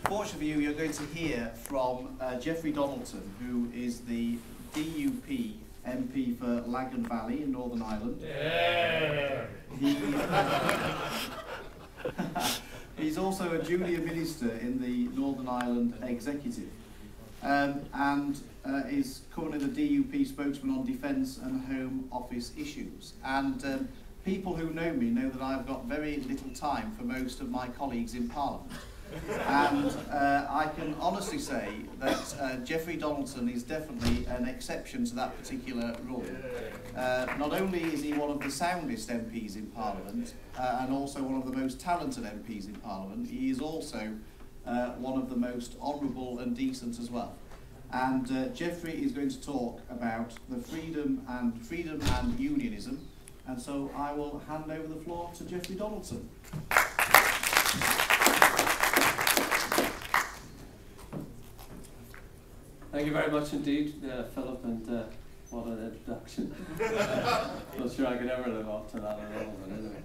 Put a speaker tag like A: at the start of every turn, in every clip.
A: Fortunately for you, you're going to hear from Jeffrey Donaldson, who is the DUP MP for Lagan Valley in Northern Ireland. Yeah. He's also a junior minister in the Northern Ireland Executive, and is currently the DUP spokesman on defence and Home Office issues. And people who know me know that I've got very little time for most of my colleagues in Parliament. And I can honestly say that Jeffrey Donaldson is definitely an exception to that particular rule. Not only is he one of the soundest MPs in Parliament, and also one of the most talented MPs in Parliament, he is also one of the most honourable and decent as well. And Jeffrey is going to talk about the freedom and unionism, and so I will hand over the floor to Jeffrey Donaldson.
B: Thank you very much indeed, Philip, and what an introduction. Not sure I could ever live up to that at all, but anyway.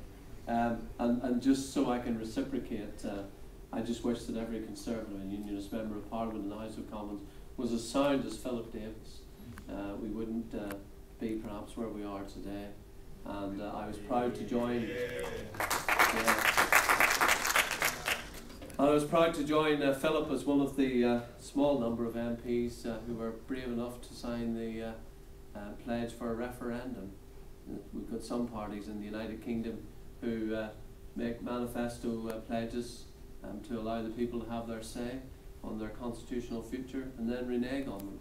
B: And just so I can reciprocate, I just wish that every Conservative and Unionist Member of Parliament in the House of Commons was as sound as Philip Davis. We wouldn't be perhaps where we are today. And I was proud to join. I was proud to join Philip as one of the small number of MPs who were brave enough to sign the pledge for a referendum. We've got some parties in the United Kingdom who make manifesto pledges to allow the people to have their say on their constitutional future and then renege on them.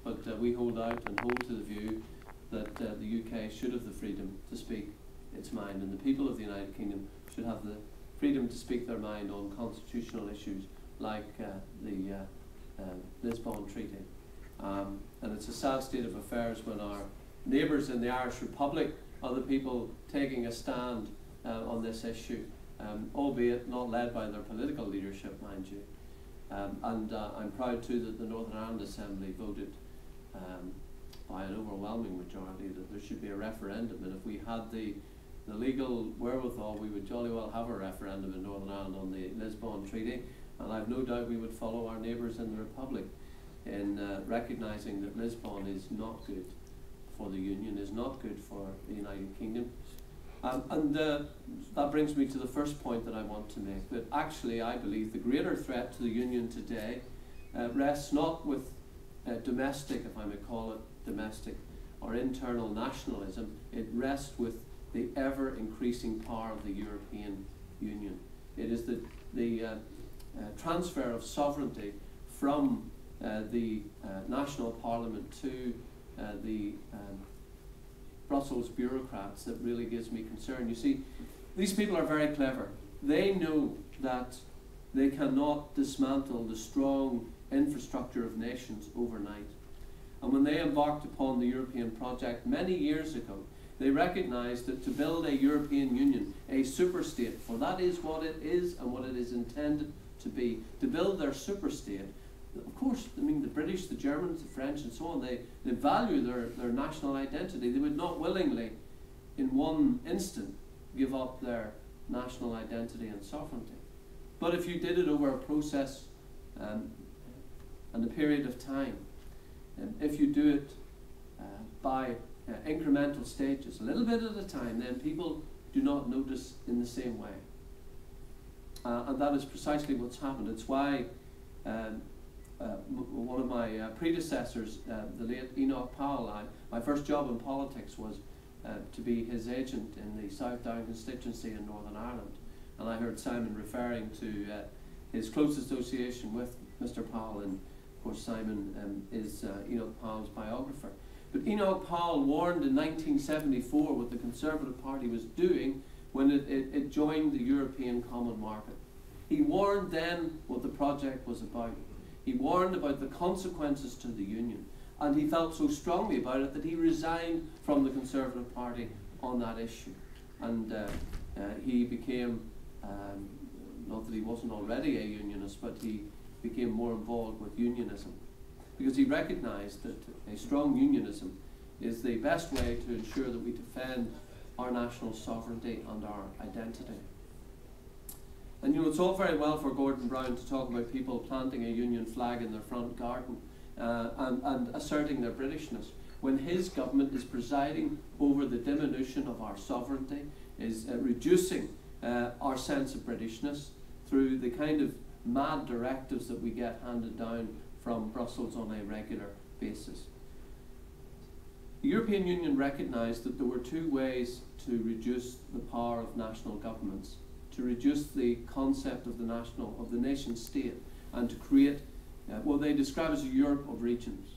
B: But we hold out and hold to the view that the UK should have the freedom to speak its mind, and the people of the United Kingdom should have the freedom to speak their mind on constitutional issues like the Lisbon Treaty. And it's a sad state of affairs when our neighbours in the Irish Republic are the people taking a stand on this issue, albeit not led by their political leadership, mind you. And I'm proud too that the Northern Ireland Assembly voted by an overwhelming majority that there should be a referendum, and if we had the legal wherewithal, we would jolly well have a referendum in Northern Ireland on the Lisbon Treaty, and I've no doubt we would follow our neighbours in the Republic in recognising that Lisbon is not good for the Union, is not good for the United Kingdom. That brings me to the first point that I want to make, that actually I believe the greater threat to the Union today rests not with domestic, if I may call it domestic, or internal nationalism. It rests with the ever-increasing power of the European Union. It is the transfer of sovereignty from the national parliament to the Brussels bureaucrats that really gives me concern. You see, these people are very clever. They know that they cannot dismantle the strong infrastructure of nations overnight. And when they embarked upon the European project many years ago, they recognized that to build a European Union, a super-state, for that is what it is and what it is intended to be, to build their super-state. Of course, I mean, the British, the Germans, the French and so on, they value their national identity. They would not willingly, in one instant, give up their national identity and sovereignty. But if you did it over a process and a period of time, if you do it by incremental stages, a little bit at a time, then people do not notice in the same way. And that is precisely what's happened. It's why one of my predecessors, the late Enoch Powell, my first job in politics was to be his agent in the South Down constituency in Northern Ireland. And I heard Simon referring to his close association with Mr. Powell, and of course Simon is Enoch Powell's biographer. But Enoch Powell warned in 1974 what the Conservative Party was doing when it joined the European Common Market. He warned then what the project was about. He warned about the consequences to the Union, and he felt so strongly about it that he resigned from the Conservative Party on that issue. And he became, not that he wasn't already a Unionist, but he became more involved with Unionism, because he recognised that a strong Unionism is the best way to ensure that we defend our national sovereignty and our identity. And you know, it's all very well for Gordon Brown to talk about people planting a Union flag in their front garden and asserting their Britishness, when his government is presiding over the diminution of our sovereignty, is reducing our sense of Britishness through the kind of mad directives that we get handed down from Brussels on a regular basis. The European Union recognised that there were two ways to reduce the power of national governments, to reduce the concept of the nation state, and to create what they describe as a Europe of regions.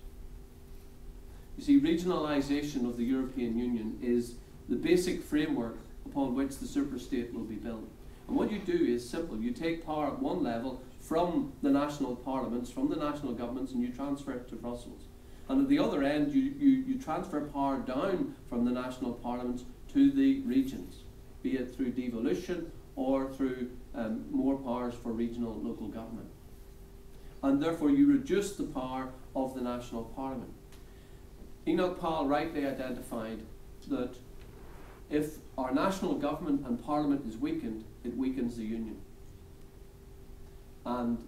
B: You see, regionalisation of the European Union is the basic framework upon which the superstate will be built. And what you do is simple. You take power at one level from the national parliaments, from the national governments, and you transfer it to Brussels. And at the other end, you transfer power down from the national parliaments to the regions, be it through devolution or through more powers for regional local government. And therefore you reduce the power of the national parliament. Enoch Powell rightly identified that if our national government and parliament is weakened, it weakens the union. And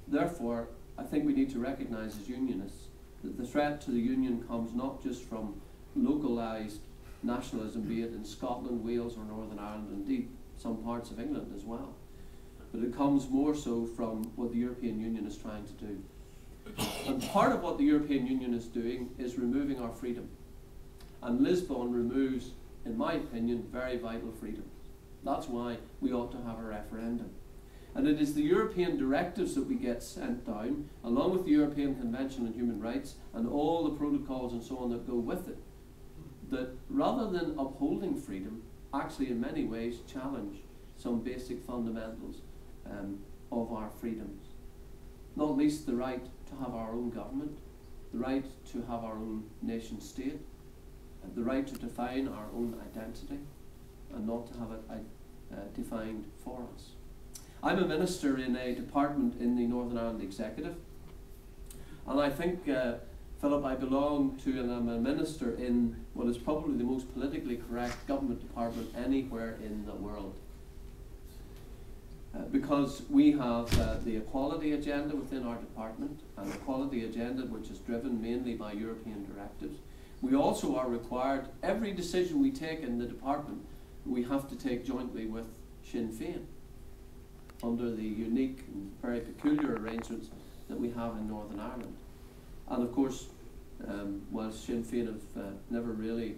B: therefore, I think we need to recognise as Unionists that the threat to the union comes not just from localised nationalism, be it in Scotland, Wales or Northern Ireland, indeed some parts of England as well, but it comes more so from what the European Union is trying to do. And part of what the European Union is doing is removing our freedom. And Lisbon removes, in my opinion, very vital freedoms. That's why we ought to have a referendum. And it is the European directives that we get sent down, along with the European Convention on Human Rights and all the protocols and so on that go with it, that rather than upholding freedom, actually in many ways challenge some basic fundamentals of our freedoms. Not least the right to have our own government, the right to have our own nation state, the right to define our own identity, and not to have it defined for us. I'm a minister in a department in the Northern Ireland Executive, and I think, Philip, I belong to, and I'm a minister in what is probably the most politically correct government department anywhere in the world. Because we have the equality agenda within our department, an equality agenda which is driven mainly by European directives. We also are required, every decision we take in the department, we have to take jointly with Sinn Féin, under the unique and very peculiar arrangements that we have in Northern Ireland. And of course, whilst Sinn Féin have never really,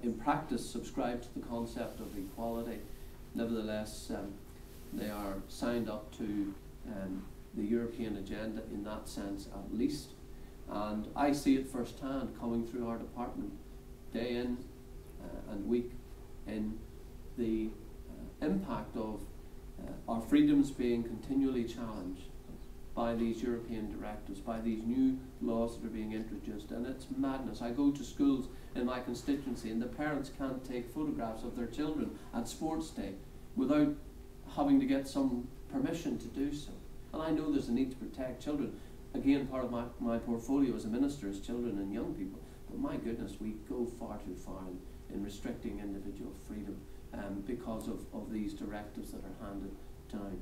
B: in practice, subscribed to the concept of equality, nevertheless, they are signed up to the European agenda in that sense at least. And I see it firsthand coming through our department day in and week in the impact of our freedoms being continually challenged by these European directives, by these new laws that are being introduced. And it's madness. I go to schools in my constituency and the parents can't take photographs of their children at sports day without having to get some permission to do so. And I know there's a need to protect children. Again, part of my portfolio as a minister is children and young people. But my goodness, we go far too far in restricting individual freedom because of these directives that are handed down.